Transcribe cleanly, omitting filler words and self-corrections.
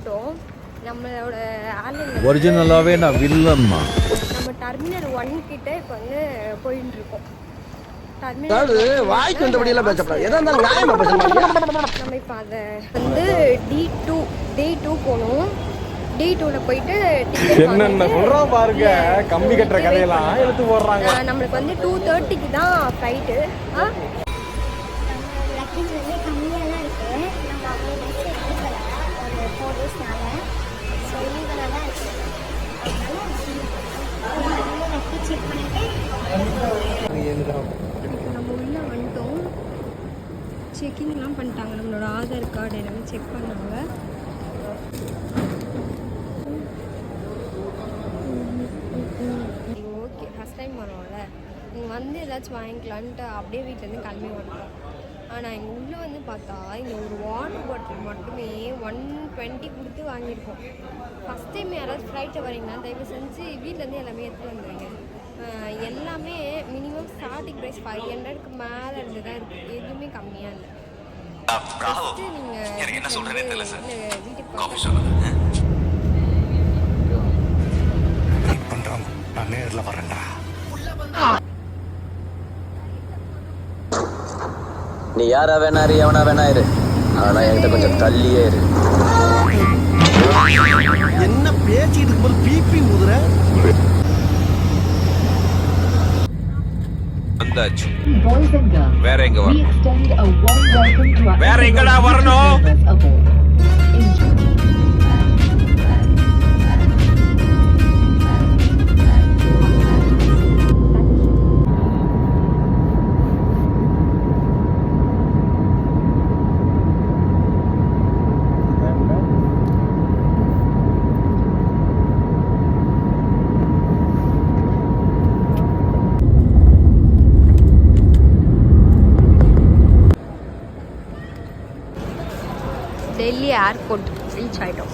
வந்துட்டோம். நம்மளோட ஆன்லைன் ஒரிஜினலாவே நான் வில்லன்மா. நம்ம டெர்மினல் 1 கிட்ட இப்போ வந்து போயிட்டு இருக்கோம். வாய்க்கு வந்தபடி எல்லாம் பேசப்படாது. எதா இருந்தாலும் நியாயமா பேசணும். நம்ம இப்போ அதை வந்து டே 2 போகணும். D2ல போயிட்டு என்னென்ன சொல்றோம் பாருங்க. கம்பி கட்டுற கதையெல்லாம் எடுத்து போடுறாங்க. நம்மளுக்கு வந்து 2:30க்கு தான் ஃப்ளைட்டு. லக்கேஜ் வந்து கம்மியாக தான் இருக்குது. நம்ம அவ்வளோ பஸ் எடுத்துக்கல ஒரு 4 டேஸ்னால. ஸோ லீவலாக தான் இருக்குது. அதனால லக்கேஜ் செக் பண்ணிவிட்டு நம்ம உள்ளே வந்துட்டோம். செக்கிங்லாம் பண்ணிட்டாங்க. நம்மளோட ஆதார் கார்டு எல்லாமே செக் பண்ணாங்க. ஓகே, ஃபஸ்ட் டைம் வரோம்ல, நீங்கள் வந்து ஏதாச்சும் வாங்கிக்கலான்ட்டு அப்படியே வீட்டிலேருந்து கிளம்பி வந்துட்டோம். ஆனால் இங்கே உள்ளே வந்து பார்த்தா இங்கே ஒரு வாட்டர் பாட்டில் மட்டுமே 120 கொடுத்து வாங்கியிருக்கோம். ஃபஸ்ட் டைம் யாராவது ஃப்ளைட்டில் வரீங்கன்னா தயவு செஞ்சு வீட்டிலேருந்து எல்லாமே எடுத்துகிட்டு வந்துடுங்க. எல்லாமே மினிமம் ஸ்டார்டிங் ப்ரைஸ் 500க்கு மேலே இருந்து தான் இருக்குது. எதுவுமே கம்மியாக இல்லை. ஃபஸ்ட்டு நீங்கள் வீட்டுக்கு நான் நேரில் வரேன்டா. நீ யாரா வேணா இரு, எவனா வேணா இரு, ஆனா என்கிட்ட கொஞ்சம் தள்ளியே இரு. என்ன பேசிட்டு இருக்கும்போது பிபி ஊதுற? வந்தாச்சு. வேற எங்க வரணும்? வேற எங்கடா வரணும்? டெல்லி ஏர்போர்ட் ரீச் ஆகிட்டோம்.